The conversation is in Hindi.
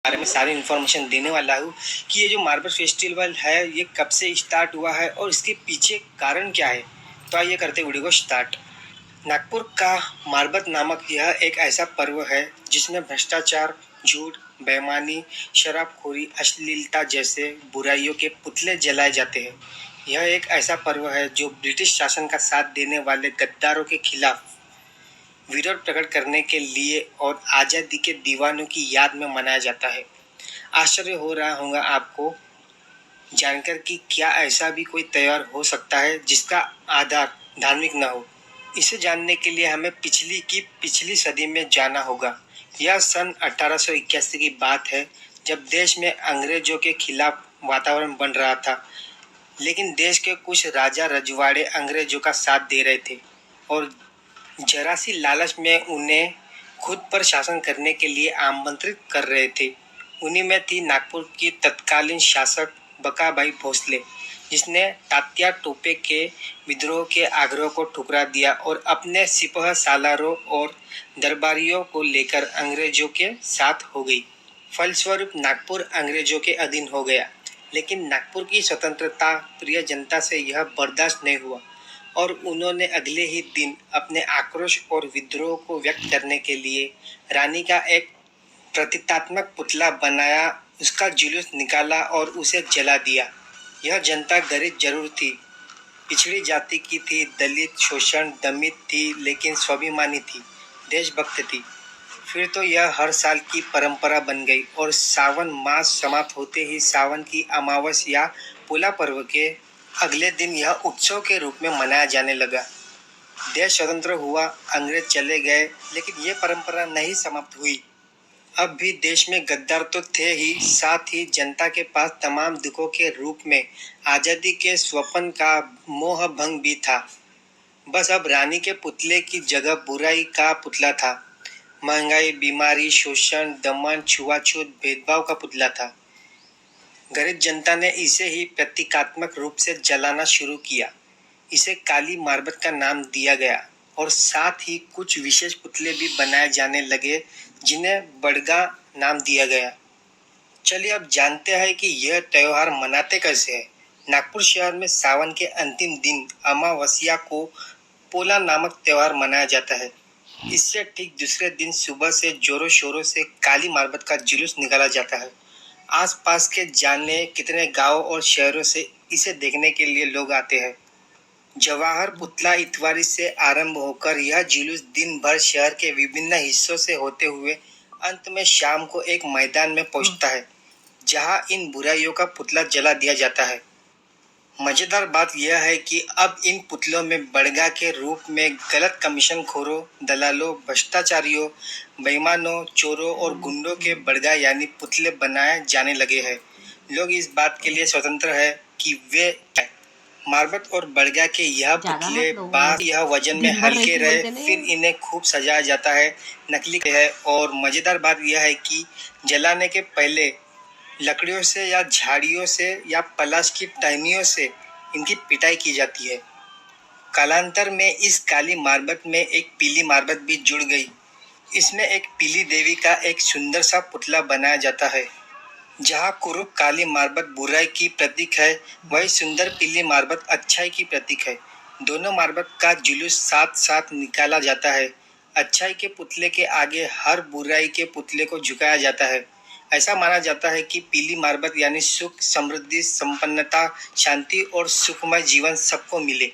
बारे में सारी इन्फॉर्मेशन देने वाला हूँ कि ये जो मार्बल फेस्टिवल है ये कब से स्टार्ट हुआ है और इसके पीछे कारण क्या है। तो आइए करते वीडियो को स्टार्ट। नागपुर का मारबत नामक यह एक ऐसा पर्व है जिसमें भ्रष्टाचार, झूठ, बेईमानी, शराबखोरी, अश्लीलता जैसे बुराइयों के पुतले जलाए जाते हैं। यह एक ऐसा पर्व है जो ब्रिटिश शासन का साथ देने वाले गद्दारों के खिलाफ विरोध प्रकट करने के लिए और आज़ादी के दीवानों की याद में मनाया जाता है। आश्चर्य हो रहा होगा आपको जानकर कि क्या ऐसा भी कोई त्योहार हो सकता है जिसका आधार धार्मिक न हो। इसे जानने के लिए हमें पिछली सदी में जाना होगा। यह सन 1881 की बात है जब देश में अंग्रेजों के खिलाफ वातावरण बन रहा था, लेकिन देश के कुछ राजा रजवाड़े अंग्रेजों का साथ दे रहे थे और जरा सी लालच में उन्हें खुद पर शासन करने के लिए आमंत्रित कर रहे थे। उन्हीं में थी नागपुर की तत्कालीन शासक बकाबाई भोसले, जिसने तात्या टोपे के विद्रोह के आग्रह को ठुकरा दिया और अपने सिपह सालारों और दरबारियों को लेकर अंग्रेजों के साथ हो गई। फलस्वरूप नागपुर अंग्रेजों के अधीन हो गया, लेकिन नागपुर की स्वतंत्रता प्रिय जनता से यह बर्दाश्त नहीं हुआ और उन्होंने अगले ही दिन अपने आक्रोश और विद्रोह को व्यक्त करने के लिए रानी का एक प्रतीकात्मक पुतला बनाया, उसका जुलूस निकाला और उसे जला दिया। यह जनता गरीब जरूर थी, पिछड़ी जाति की थी, दलित, शोषण, दमित थी, लेकिन स्वाभिमानी थी, देशभक्त थी। फिर तो यह हर साल की परंपरा बन गई और सावन मास समाप्त होते ही सावन की अमावस्या या पोला पर्व के अगले दिन यह उत्सव के रूप में मनाया जाने लगा। देश स्वतंत्र हुआ, अंग्रेज चले गए, लेकिन ये परंपरा नहीं समाप्त हुई। अब भी देश में गद्दार तो थे ही, साथ ही जनता के पास तमाम दुखों के रूप में आज़ादी के स्वप्न का मोह भंग भी था। बस अब रानी के पुतले की जगह बुराई का पुतला था। महंगाई, बीमारी, शोषण, दमन, छुआछूत, भेदभाव का पुतला था। गरीब जनता ने इसे ही प्रतीकात्मक रूप से जलाना शुरू किया। इसे काली मार्बत का नाम दिया गया और साथ ही कुछ विशेष पुतले भी बनाए जाने लगे जिन्हें बड़गा नाम दिया गया। चलिए अब जानते हैं कि यह त्योहार मनाते कैसे हैं। नागपुर शहर में सावन के अंतिम दिन अमावस्या को पोला नामक त्योहार मनाया जाता है। इससे ठीक दूसरे दिन सुबह से जोरों शोरों से काली मार्बत का जुलूस निकाला जाता है। आसपास के जाने कितने गांव और शहरों से इसे देखने के लिए लोग आते हैं। जवाहर पुतला इतवारी से आरंभ होकर यह जुलूस दिन भर शहर के विभिन्न हिस्सों से होते हुए अंत में शाम को एक मैदान में पहुंचता है, जहां इन बुराइयों का पुतला जला दिया जाता है। मजेदार बात यह है कि अब इन पुतलों में बड़गा के रूप में गलत कमीशन खोरों, दलालों, भ्रष्टाचारियों, बेईमानों, चोरों और गुंडों के बड़गा यानी पुतले बनाए जाने लगे हैं। लोग इस बात के लिए स्वतंत्र है कि वे मार्बत और बड़गा के यह पुतले यह वजन में हल्के रहे, फिर इन्हें खूब सजाया जाता है, नकली है। और मजेदार बात यह है कि जलाने के पहले लकड़ियों से या झाड़ियों से या पलाश की टहनियों से इनकी पिटाई की जाती है। कालांतर में इस काली मार्बत में एक पीली मार्बत भी जुड़ गई। इसमें एक पीली देवी का एक सुंदर सा पुतला बनाया जाता है। जहाँ कुरूप काली मार्बत बुराई की प्रतीक है, वही सुंदर पीली मार्बत अच्छाई की प्रतीक है। दोनों मार्बत का जुलूस साथ साथ निकाला जाता है। अच्छाई के पुतले के आगे हर बुराई के पुतले को झुकाया जाता है। ऐसा माना जाता है कि पीली मार्बत यानी सुख, समृद्धि, संपन्नता, शांति और सुखमय जीवन सबको मिले।